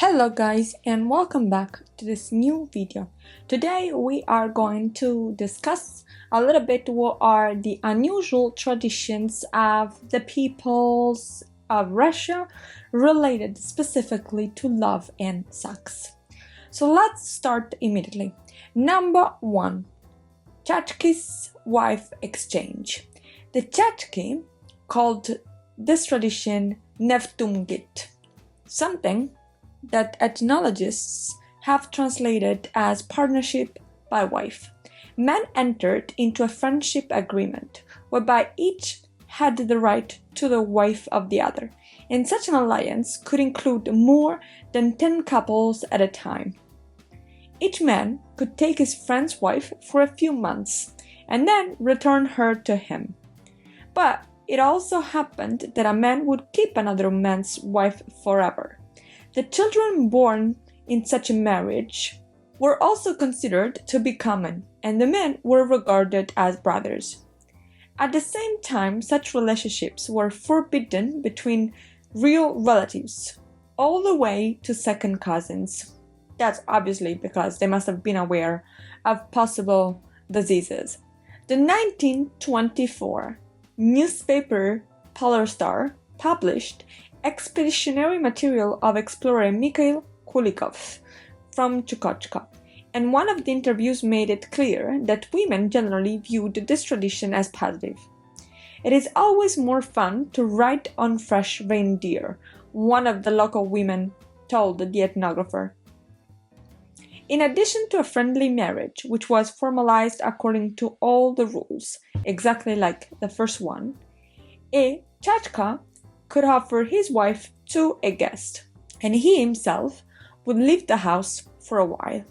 Hello guys and welcome back to this new video. Today we are going to discuss a little bit what are the unusual traditions of the peoples of Russia related specifically to love and sex. So let's start immediately. Number 1. Chachki's wife exchange. The Chachki called this tradition Nevtumgit, something that ethnologists have translated as partnership by wife. Men entered into a friendship agreement whereby each had the right to the wife of the other, and such an alliance could include more than 10 couples at a time. Each man could take his friend's wife for a few months and then return her to him. But it also happened that a man would keep another man's wife forever. The children born in such a marriage were also considered to be common, and the men were regarded as brothers. At the same time, such relationships were forbidden between real relatives, all the way to second cousins. That's obviously because they must have been aware of possible diseases. The 1924 newspaper Polar Star published expeditionary material of explorer Mikhail Kulikov from Chukotka, and one of the interviews made it clear that women generally viewed this tradition as positive. It is always more fun to ride on fresh reindeer, one of the local women told the ethnographer. In addition to a friendly marriage, which was formalized according to all the rules, exactly like the first one, a chachka could offer his wife to a guest, and he himself would leave the house for a while.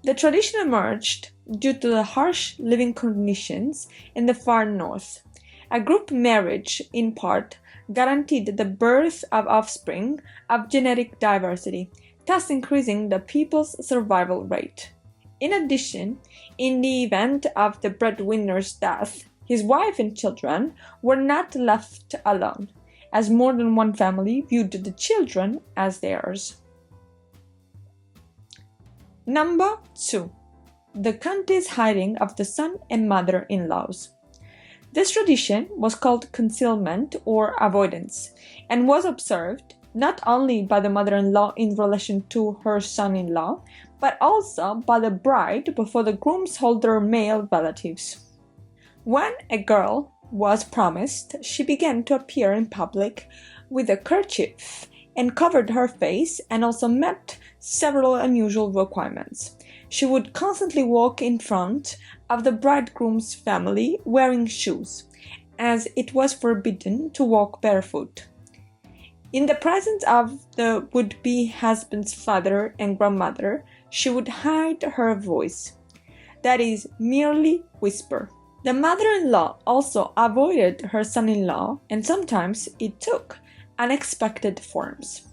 The tradition emerged due to the harsh living conditions in the far north. A group marriage, in part, guaranteed the birth of offspring of genetic diversity, thus increasing the people's survival rate. In addition, in the event of the breadwinner's death, his wife and children were not left alone, as more than one family viewed the children as theirs. Number 2. The Kanti's hiding of the son and mother-in-laws. This tradition was called concealment or avoidance, and was observed not only by the mother-in-law in relation to her son-in-law, but also by the bride before the groom's older male relatives. When a girl was promised, she began to appear in public with a kerchief and covered her face, and also met several unusual requirements. She would constantly walk in front of the bridegroom's family wearing shoes, as it was forbidden to walk barefoot. In the presence of the would-be husband's father and grandmother, she would hide her voice, that is, merely whisper. The mother-in-law also avoided her son-in-law, and sometimes it took unexpected forms.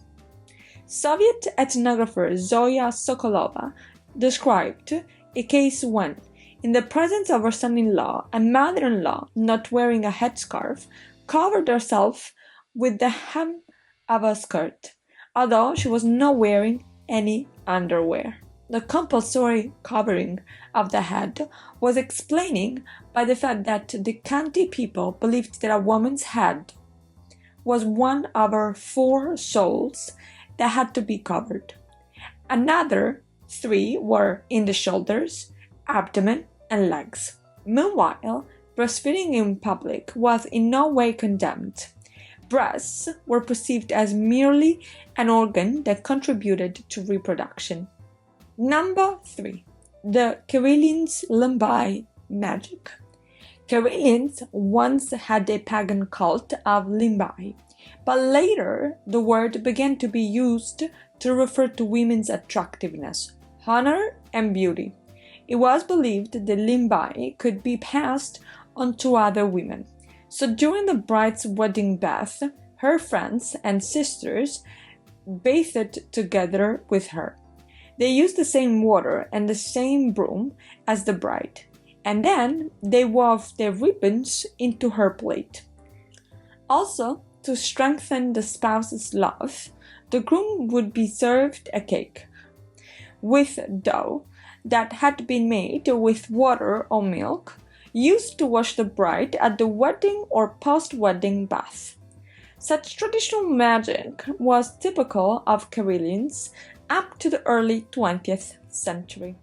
Soviet ethnographer Zoya Sokolova described a case when, in the presence of her son-in-law, a mother-in-law, not wearing a headscarf, covered herself with the hem of a skirt, although she was not wearing any underwear. The compulsory covering of the head was explained by the fact that the Kanti people believed that a woman's head was one of her 4 souls that had to be covered. Another 3 were in the shoulders, abdomen, and legs. Meanwhile, breastfeeding in public was in no way condemned. Breasts were perceived as merely an organ that contributed to reproduction. Number 3. The Karelians' Limbai magic. Karelians once had a pagan cult of Limbai, but later the word began to be used to refer to women's attractiveness, honor, and beauty. It was believed that Limbai could be passed on to other women. So during the bride's wedding bath, her friends and sisters bathed together with her. They used the same water and the same broom as the bride, and then they wove their ribbons into her plate. Also, to strengthen the spouse's love, the groom would be served a cake with dough that had been made with water or milk, used to wash the bride at the wedding or post-wedding bath. Such traditional magic was typical of Karelians up to the early 20th century.